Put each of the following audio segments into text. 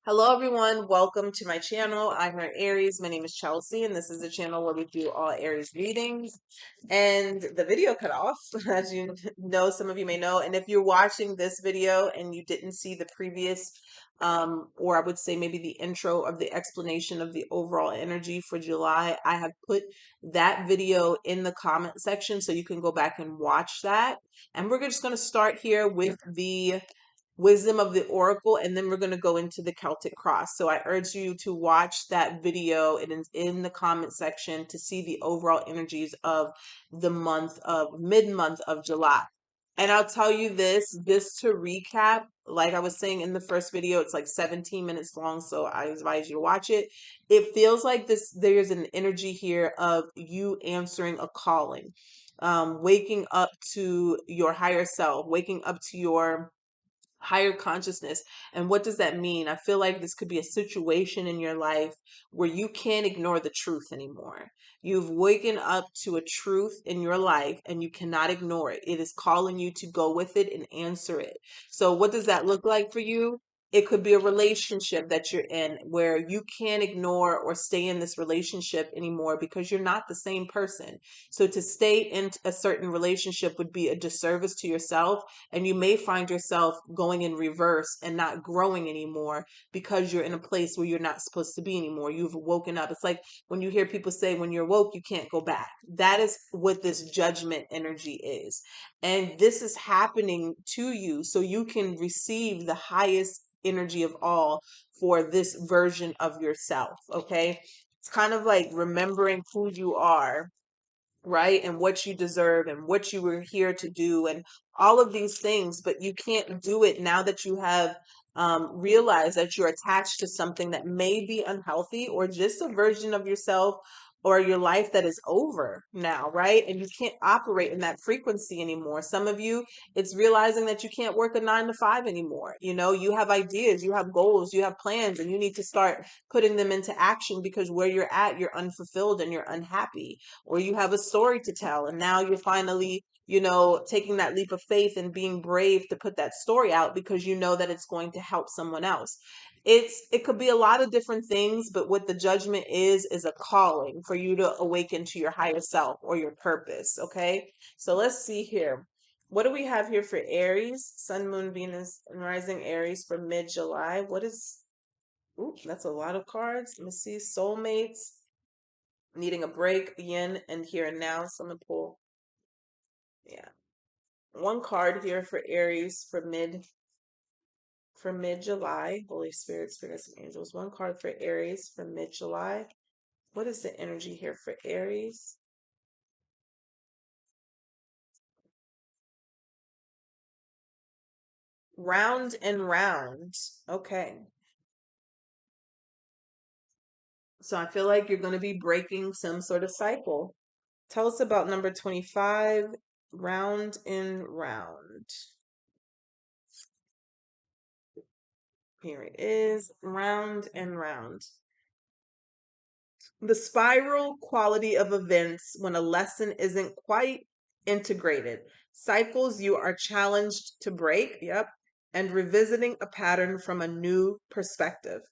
Hello everyone, welcome to my channel. I'm your Aries. My name is Chelsea, and this is a channel where we do all Aries readings. And the video cut off, as you know, some of you may know. And if you're watching this video and you didn't see the previous, or I would say maybe the intro of the explanation of the overall energy for July, I have put that video in the comment section so you can go back and watch that. And we're just going to start here with the wisdom of the oracle, and then we're going to go into the Celtic cross. So I urge you to watch that video. It is in the comment section to see the overall energies of the month of mid-month of July. And I'll tell you this, just to recap, like I was saying in the first video, it's like 17 minutes long, so I advise you to watch it. It feels like there's an energy here of you answering a calling, waking up to your higher self, waking up to your higher consciousness. And what does that mean? I feel like this could be a situation in your life where you can't ignore the truth anymore. You've waken up to a truth in your life and you cannot ignore it. It is calling you to go with it and answer it. So what does that look like for you? It could be a relationship that you're in where you can't ignore or stay in this relationship anymore because you're not the same person. So to stay in a certain relationship would be a disservice to yourself, and you may find yourself going in reverse and not growing anymore because you're in a place where you're not supposed to be anymore. You've woken up. It's like when you hear people say, when you're woke, you can't go back. That is what this judgment energy is. And this is happening to you so you can receive the highest energy of all for this version of yourself. Okay. It's kind of like remembering who you are, right? And what you deserve and what you were here to do and all of these things, but you can't do it now that you have realized that you're attached to something that may be unhealthy or just a version of yourself or your life that is over now, right? And you can't operate in that frequency anymore. Some of you, it's realizing that you can't work a 9 to 5 anymore. You know, you have ideas, you have goals, you have plans, and you need to start putting them into action because where you're at, you're unfulfilled and you're unhappy, or you have a story to tell and now you're finally, taking that leap of faith and being brave to put that story out because you know that it's going to help someone else. It could be a lot of different things, but what the judgment is a calling for you to awaken to your higher self or your purpose. Okay, so let's see here. What do we have here for Aries? Sun, Moon, Venus, and Rising Aries for mid-July. What is, ooh, that's a lot of cards. Let me see. Soulmates, needing a break, yin, and here and now. So I'm gonna pull, yeah, one card here for Aries for mid July. Holy Spirit, spirits and angels. One card for Aries for mid July. What is the energy here for Aries? Round and round. Okay. So I feel like you're going to be breaking some sort of cycle. Tell us about number 25, round and round. Here it is, round and round. The spiral quality of events when a lesson isn't quite integrated. Cycles you are challenged to break, yep, and revisiting a pattern from a new perspective.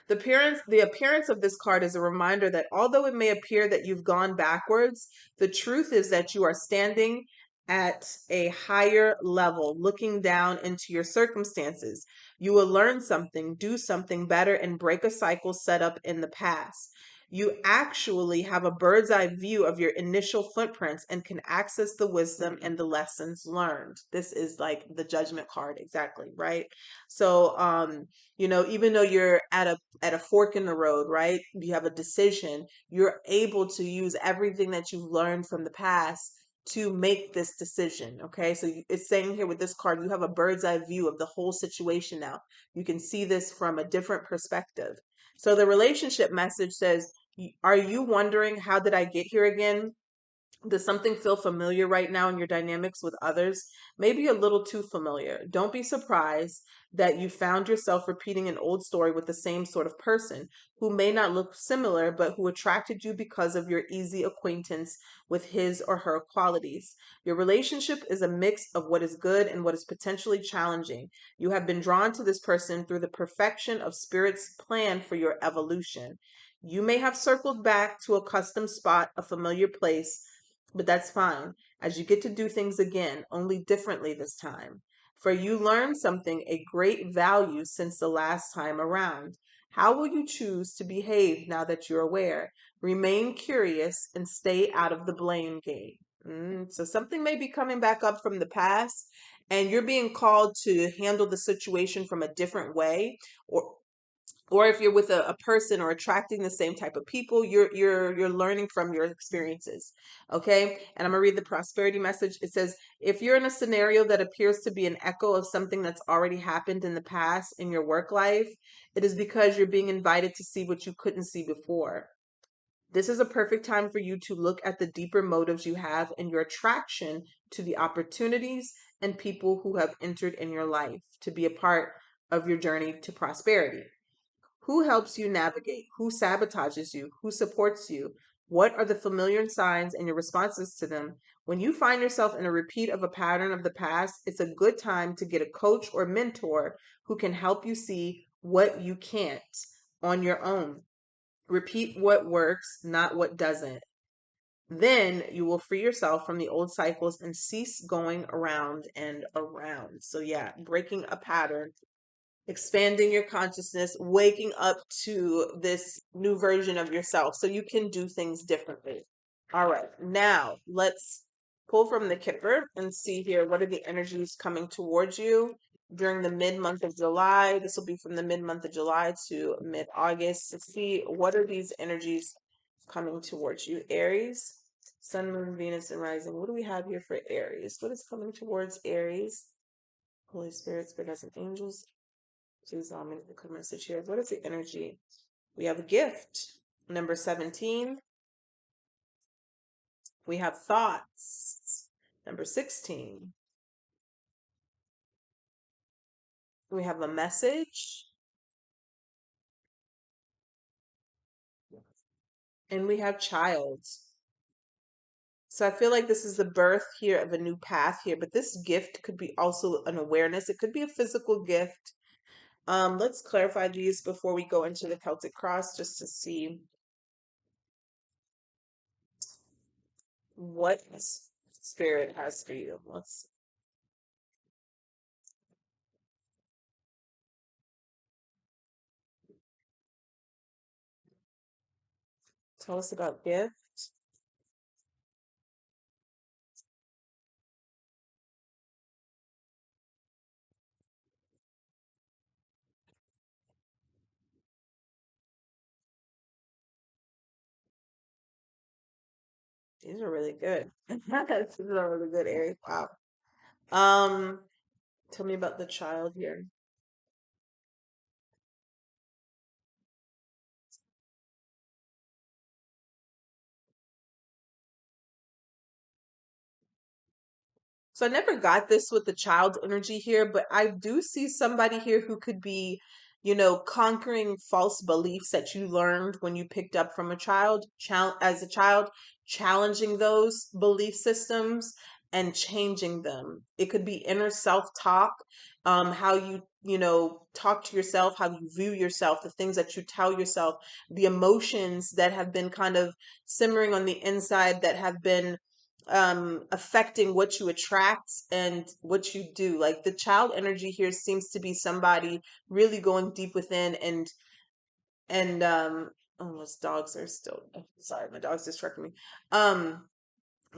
The appearance of this card is a reminder that although it may appear that you've gone backwards, the truth is that you are standing at a higher level, looking down into your circumstances. You will learn something, do something better, and break a cycle set up in the past. You actually have a bird's eye view of your initial footprints and can access the wisdom and the lessons learned. This is like the judgment card, exactly, right? So, even though you're at a fork in the road, right? You have a decision, you're able to use everything that you've learned from the past to make this decision. Okay, so it's saying here with this card, you have a bird's eye view of the whole situation now. You can see this from a different perspective. So the relationship message says, are you wondering, how did I get here again? Does something feel familiar right now in your dynamics with others? Maybe a little too familiar. Don't be surprised that you found yourself repeating an old story with the same sort of person who may not look similar, but who attracted you because of your easy acquaintance with his or her qualities. Your relationship is a mix of what is good and what is potentially challenging. You have been drawn to this person through the perfection of Spirit's plan for your evolution. You may have circled back to a custom spot, a familiar place, but that's fine, as you get to do things again, only differently this time. For you learned something a great value since the last time around. How will you choose to behave now that you're aware? Remain curious and stay out of the blame game. So something may be coming back up from the past, and you're being called to handle the situation from a different way, or if you're with a person or attracting the same type of people, you're learning from your experiences. Okay, and I'm gonna read the prosperity message. It says, if you're in a scenario that appears to be an echo of something that's already happened in the past in your work life, it is because you're being invited to see what you couldn't see before. This is a perfect time for you to look at the deeper motives you have in your attraction to the opportunities and people who have entered in your life to be a part of your journey to prosperity. Who helps you navigate? Who sabotages you? Who supports you? What are the familiar signs and your responses to them? When you find yourself in a repeat of a pattern of the past, it's a good time to get a coach or mentor who can help you see what you can't on your own. Repeat what works, not what doesn't. Then you will free yourself from the old cycles and cease going around and around. So, yeah, breaking a pattern, expanding your consciousness, waking up to this new version of yourself so you can do things differently. All right, now let's pull from the Kipper and see here what are the energies coming towards you during the mid month of July. This will be from the mid month of July to mid August to see what are these energies coming towards you. Aries, Sun, Moon, Venus, and Rising. What do we have here for Aries? What is coming towards Aries? Holy Spirit, Spirit, guides, and angels. Please allow me to come message here. What is the energy? We have a gift. Number 17. We have thoughts. Number 16. We have a message. And we have child. So I feel like this is the birth here of a new path here, but this gift could be also an awareness. It could be a physical gift. Let's clarify these before we go into the Celtic cross just to see what spirit has for you. Let's tell us about gift. These are really good. These are really good, Aries. Wow. Um, Tell me about the child here. So I never got this with the child energy here, but I do see somebody here who could be, conquering false beliefs that you learned when you picked up from a child, as a child, challenging those belief systems and changing them. It could be inner self-talk, how you talk to yourself, how you view yourself, the things that you tell yourself, the emotions that have been kind of simmering on the inside that have been affecting what you attract and what you do. Like the child energy here seems to be somebody really going deep within and oh, those dogs are still, sorry, my dog's distracting me. um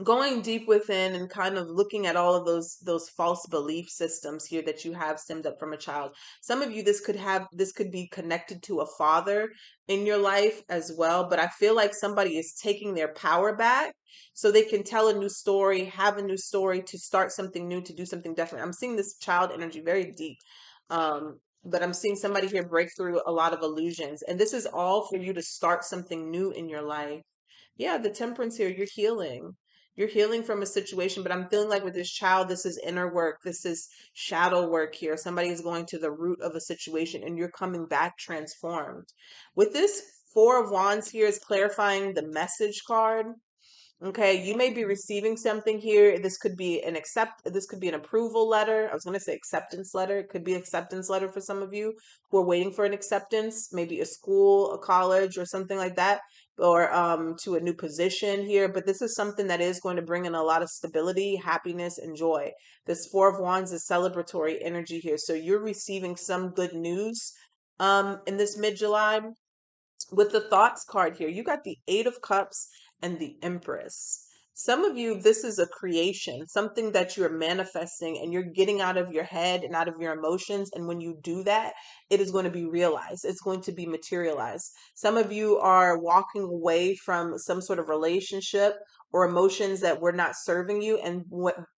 Going deep within and kind of looking at all of those false belief systems here that you have stemmed up from a child. Some of you, this could be connected to a father in your life as well, but I feel like somebody is taking their power back so they can tell a new story, have a new story, to start something new, to do something different. I'm seeing this child energy very deep. But I'm seeing somebody here break through a lot of illusions, and this is all for you to start something new in your life. Yeah, the temperance here, you're healing. You're healing from a situation, but I'm feeling like with this child, this is inner work. This is shadow work here. Somebody is going to the root of a situation and you're coming back transformed. With this Four of Wands here is clarifying the message card. Okay, you may be receiving something here. This could be an approval letter. I was going to say acceptance letter. It could be acceptance letter for some of you who are waiting for an acceptance, maybe a school, a college, or something like that, or to a new position here. But this is something that is going to bring in a lot of stability, happiness, and joy. This Four of Wands is celebratory energy here. So you're receiving some good news in this mid-July. With the thoughts card here, you got the Eight of Cups and the Empress. Some of you, this is a creation, something that you're manifesting and you're getting out of your head and out of your emotions. And when you do that, it is going to be realized. It's going to be materialized. Some of you are walking away from some sort of relationship or emotions that were not serving you. And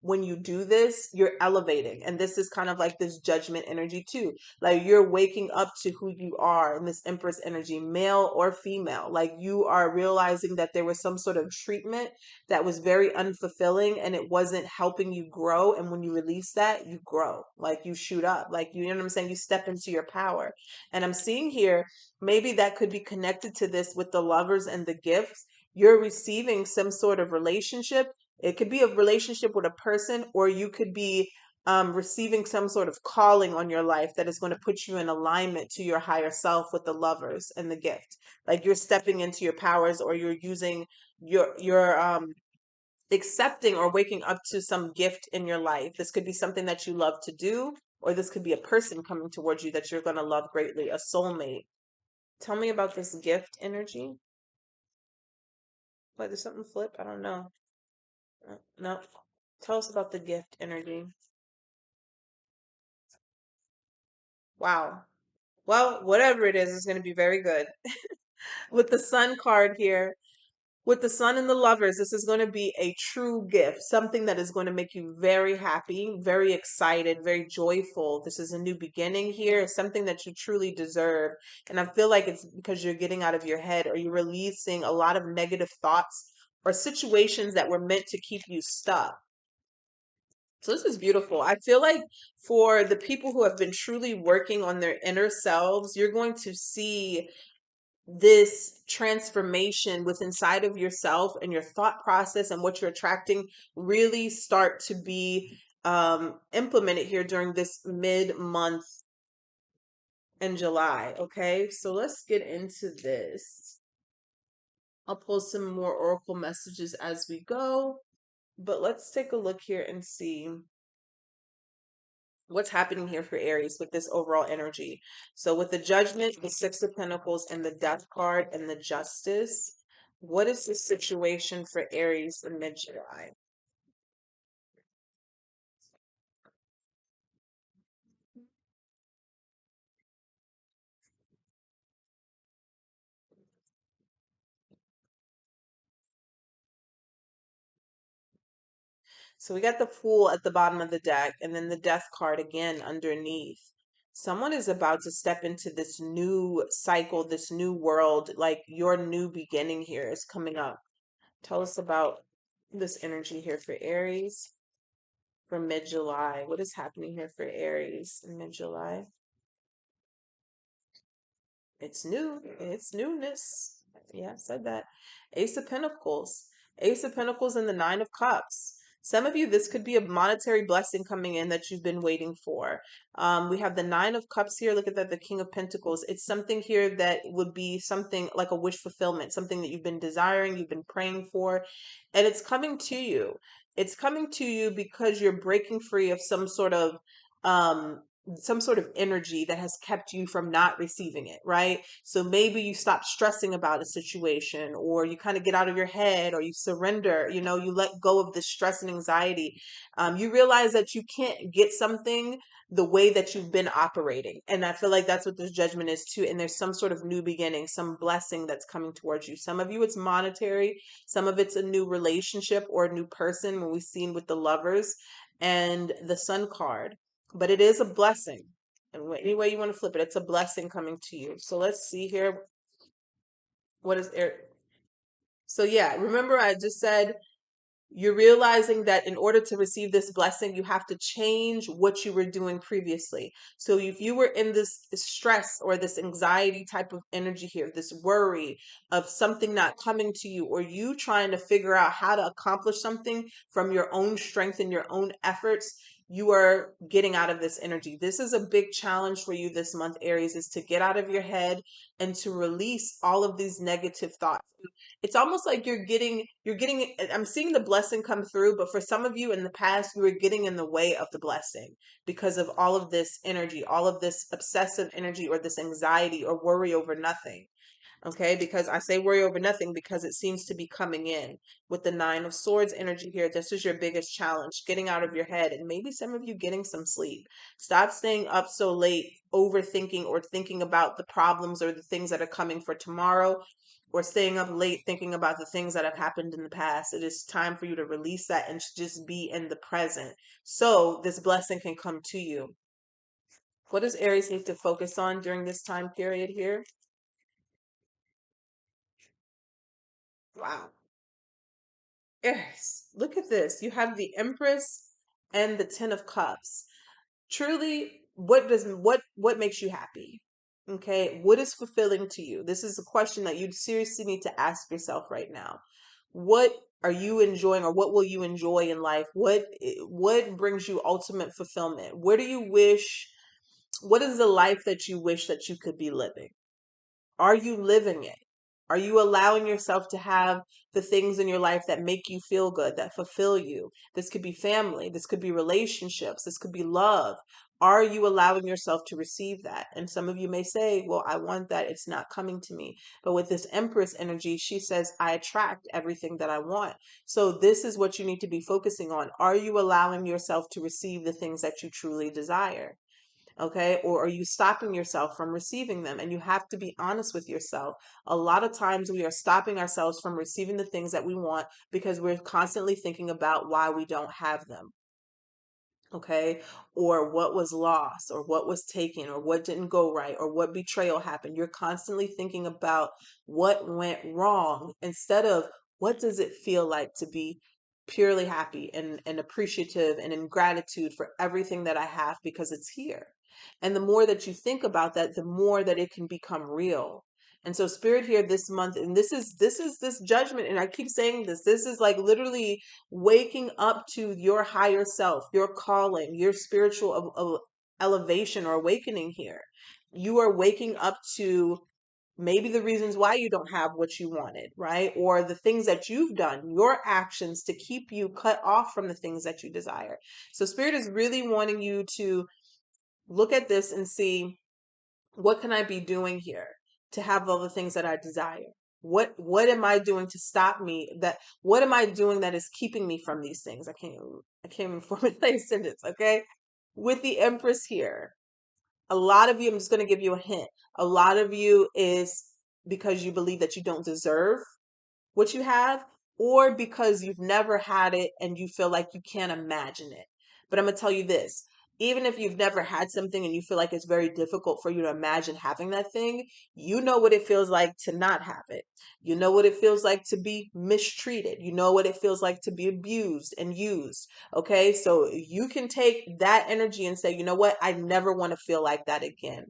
when you do this, you're elevating. And this is kind of like this judgment energy too. Like you're waking up to who you are in this Empress energy, male or female. Like you are realizing that there was some sort of treatment that was very unfulfilling and it wasn't helping you grow. And when you release that, you grow, like you shoot up, like, you know what I'm saying? You step into your power. And I'm seeing here, maybe that could be connected to this with the Lovers and the Gifts. You're receiving some sort of relationship. It could be a relationship with a person, or you could be receiving some sort of calling on your life that is going to put you in alignment to your higher self with the Lovers and the Gift. Like you're stepping into your powers, or you're using your accepting or waking up to some gift in your life. This could be something that you love to do, or this could be a person coming towards you that you're going to love greatly, a soulmate. Tell me about this gift energy. What, did something flip? I don't know. No. Tell us about the gift energy. Wow. Well, whatever it is, it's going to be very good. With the Sun card here, with the Sun and the Lovers, this is going to be a true gift, something that is going to make you very happy, very excited, very joyful. This is a new beginning here. It's something that you truly deserve. And I feel like it's because you're getting out of your head, or you're releasing a lot of negative thoughts or situations that were meant to keep you stuck. So this is beautiful. I feel like for the people who have been truly working on their inner selves, you're going to see this transformation with inside of yourself and your thought process and what you're attracting really start to be implemented here during this mid-month in July. Okay, so let's get into this. I'll pull some more oracle messages as we go, but let's take a look here and see what's happening here for Aries with this overall energy. So with the Judgment, the Six of Pentacles, and the Death card, and the Justice, what is the situation for Aries in mid-July? So we got the Fool at the bottom of the deck, and then the Death card again underneath. Someone is about to step into this new cycle, this new world, like your new beginning here is coming up. Tell us about this energy here for Aries for mid-July. What is happening here for Aries in mid-July? It's new. It's newness. Yeah, I said that. Ace of Pentacles. Ace of Pentacles and the Nine of Cups. Some of you, this could be a monetary blessing coming in that you've been waiting for. We have the Nine of Cups here. Look at that, the King of Pentacles. It's something here that would be something like a wish fulfillment, something that you've been desiring, you've been praying for, and it's coming to you. It's coming to you because you're breaking free of um, some sort of energy that has kept you from not receiving it, right? So maybe you stop stressing about a situation, or you kind of get out of your head, or you surrender, you let go of the stress and anxiety. You realize that you can't get something the way that you've been operating. And I feel like that's what this Judgment is too. And there's some sort of new beginning, some blessing that's coming towards you. Some of you, it's monetary. Some of it's a new relationship or a new person, when we've seen with the Lovers and the Sun card, but it is a blessing. And any way you want to flip it, it's a blessing coming to you. So let's see here. What is air? So yeah, remember I just said You're realizing that in order to receive this blessing, you have to change what you were doing previously. So if you were in this stress or this anxiety type of energy here, this worry of something not coming to you, or you trying to figure out how to accomplish something from your own strength and your own efforts, you are getting out of this energy. This is a big challenge for you this month, Aries, is to get out of your head and to release all of these negative thoughts. It's almost like you're getting I'm seeing the blessing come through, but for some of you in the past, you were getting in the way of the blessing because of all of this energy, all of this obsessive energy, or this anxiety or worry over nothing. Okay, because I say worry over nothing because it seems to be coming in with the Nine of Swords energy here. This is your biggest challenge, getting out of your head, and maybe some of you getting some sleep. Stop staying up so late, overthinking or thinking about the problems or the things that are coming for tomorrow, or staying up late thinking about the things that have happened in the past. It is time for you to release that and to just be in the present so this blessing can come to you. What does Aries need to focus on during this time period here? Wow. Yes, look at this. You have the Empress and the Ten of Cups. Truly, what makes you happy? Okay, what is fulfilling to you? This is a question that you seriously need to ask yourself right now. What are you enjoying, or what will you enjoy in life? What brings you ultimate fulfillment? Where do you wish, what is the life that you wish that you could be living? Are you living it? Are you allowing yourself to have the things in your life that make you feel good, that fulfill you? This could be family, this could be relationships, this could be love. Are you allowing yourself to receive that? And some of you may say, well, I want that. It's not coming to me. But with this Empress energy, she says, I attract everything that I want. So this is what you need to be focusing on. Are you allowing yourself to receive the things that you truly desire? Okay, or are you stopping yourself from receiving them? And you have to be honest with yourself. A lot of times we are stopping ourselves from receiving the things that we want because we're constantly thinking about why we don't have them. Okay, or what was lost, or what was taken, or what didn't go right, or what betrayal happened. You're constantly thinking about what went wrong instead of what does it feel like to be purely happy and appreciative and in gratitude for everything that I have because it's here. And the more that you think about that, the more that it can become real. And so spirit here this month, and this is this judgment, and I keep saying this is like literally waking up to your higher self, your calling, your spiritual elevation or awakening here. You are waking up to maybe the reasons why you don't have what you wanted, right? Or the things that you've done, your actions to keep you cut off from the things that you desire. So spirit is really wanting you to look at this and see, what can I be doing here to have all the things that I desire? What am I doing to stop me? That what am I doing that is keeping me from these things? I can't even formulate a sentence, okay? With the Empress here, a lot of you, I'm just going to give you a hint. A lot of you is because you believe that you don't deserve what you have, or because you've never had it and you feel like you can't imagine it. But I'm going to tell you this, even if you've never had something and you feel like it's very difficult for you to imagine having that thing, you know what it feels like to not have it. You know what it feels like to be mistreated. You know what it feels like to be abused and used. Okay. So you can take that energy and say, you know what? I never want to feel like that again,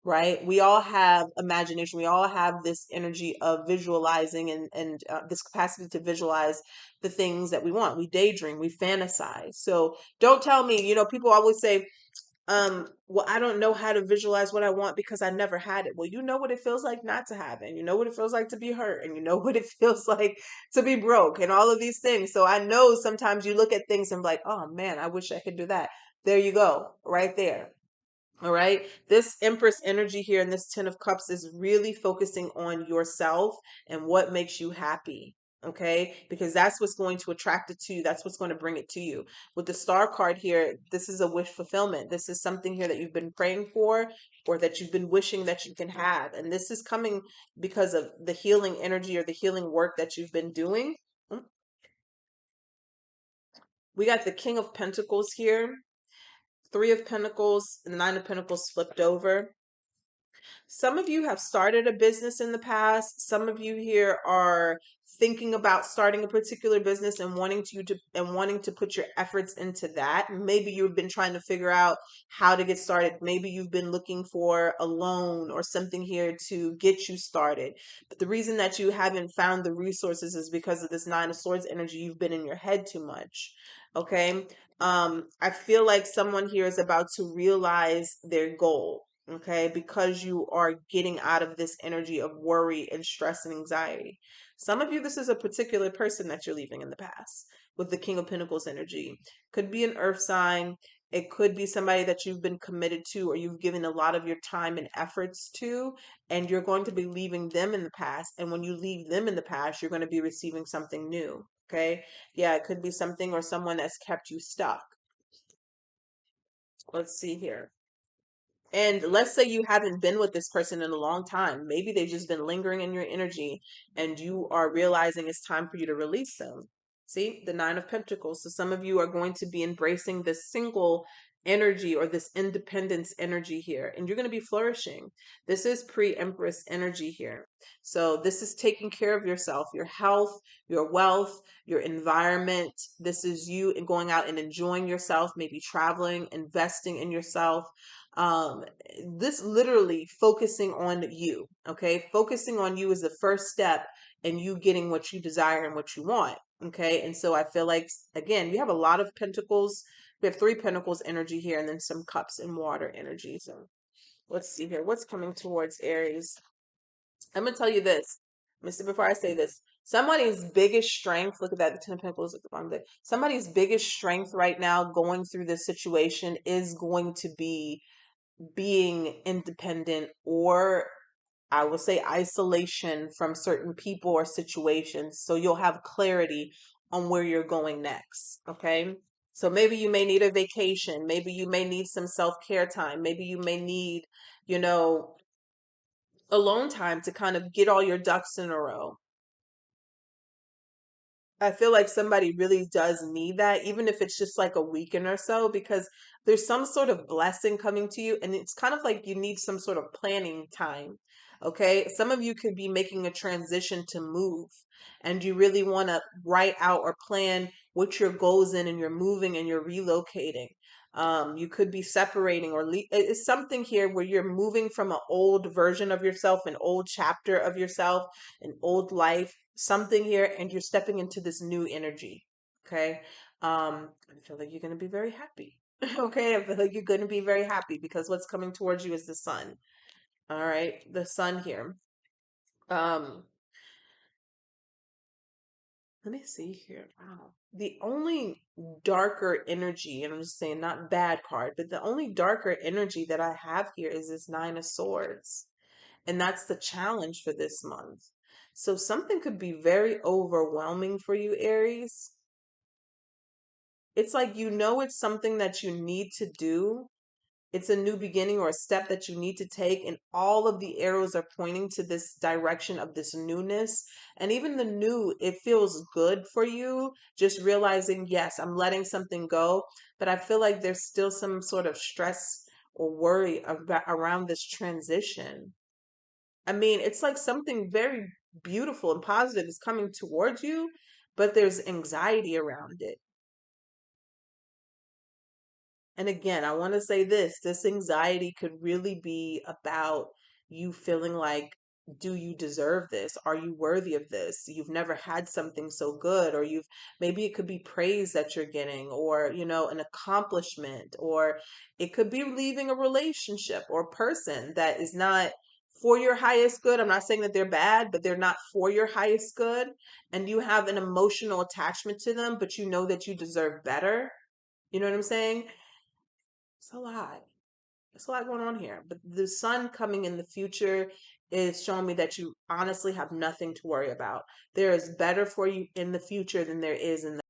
right? We all have imagination. We all have this energy of visualizing and this capacity to visualize the things that we want. We daydream, we fantasize. So don't tell me, people always say, well, I don't know how to visualize what I want because I never had it. Well, you know what it feels like not to have it, and you know what it feels like to be hurt, and you know what it feels like to be broke, and all of these things. So I know sometimes you look at things and be like, oh man, I wish I could do that. There you go, right there. All right. This Empress energy here and this Ten of Cups is really focusing on yourself and what makes you happy. Okay. Because that's what's going to attract it to you. That's what's going to bring it to you. With the Star card here, this is a wish fulfillment. This is something here that you've been praying for, or that you've been wishing that you can have. And this is coming because of the healing energy or the healing work that you've been doing. We got the King of Pentacles here, Three of Pentacles, and Nine of Pentacles flipped over. Some of you have started a business in the past. Some of you here are thinking about starting a particular business and wanting to put your efforts into that. Maybe you've been trying to figure out how to get started. Maybe you've been looking for a loan or something here to get you started. But the reason that you haven't found the resources is because of this Nine of Swords energy. You've been in your head too much. Okay. I feel like someone here is about to realize their goal, okay, because you are getting out of this energy of worry and stress and anxiety. Some of you, this is a particular person that you're leaving in the past with the King of Pentacles energy. Could be an earth sign. It could be somebody that you've been committed to or you've given a lot of your time and efforts to, and you're going to be leaving them in the past. And when you leave them in the past, you're going to be receiving something new. Okay. Yeah, it could be something or someone that's kept you stuck. Let's see here. And let's say you haven't been with this person in a long time. Maybe they've just been lingering in your energy and you are realizing it's time for you to release them. See, the Nine of Pentacles. So some of you are going to be embracing this single energy or this independence energy here, and you're going to be flourishing. This is pre-Empress energy here. So this is taking care of yourself, your health, your wealth, your environment. This is you going out and enjoying yourself, maybe traveling, investing in yourself. um this literally focusing on you. Okay, focusing on you is the first step in you getting what you desire and what you want. Okay, and so I feel like, again, you have a lot of pentacles. We have three pentacles energy here and then some cups and water energy. So let's see here, what's coming towards Aries. I'm gonna tell you this, Mister. Before I say this, somebody's biggest strength. Look at that, the Ten of Pentacles at the bottom there. Somebody's biggest strength right now, going through this situation, is going to be being independent, or I will say isolation from certain people or situations. So you'll have clarity on where you're going next. Okay. So maybe you may need a vacation. Maybe you may need some self-care time. Maybe you may need, you know, alone time to kind of get all your ducks in a row. I feel like somebody really does need that, even if it's just like a weekend or so, because there's some sort of blessing coming to you, and it's kind of like you need some sort of planning time. Okay. Some of you could be making a transition to move, and you really want to write out or plan what your goals in, and you're moving and you're relocating. You could be separating or it's something here where you're moving from an old version of yourself, an old chapter of yourself, an old life, something here, and you're stepping into this new energy. Okay. I feel like you're going to be very happy. Okay. I feel like you're going to be very happy because what's coming towards you is the sun. All right. The sun here. Um, Let me see here. Wow. The only darker energy, and I'm just saying not bad card, but the only darker energy that I have here is this Nine of Swords. And that's the challenge for this month. So something could be very overwhelming for you, Aries. It's like, it's something that you need to do. It's a new beginning or a step that you need to take, and all of the arrows are pointing to this direction of this newness. And even the new, it feels good for you, just realizing, yes, I'm letting something go. But I feel like there's still some sort of stress or worry about around this transition. I mean, it's like something very beautiful and positive is coming towards you, but there's anxiety around it. And again, I want to say this anxiety could really be about you feeling like, do you deserve this? Are you worthy of this? You've never had something so good, or maybe it could be praise that you're getting, or, an accomplishment, or it could be leaving a relationship or person that is not for your highest good. I'm not saying that they're bad, but they're not for your highest good. And you have an emotional attachment to them, but you know that you deserve better. You know what I'm saying? It's a lot. There's a lot going on here. But the sun coming in the future is showing me that you honestly have nothing to worry about. There is better for you in the future than there is in the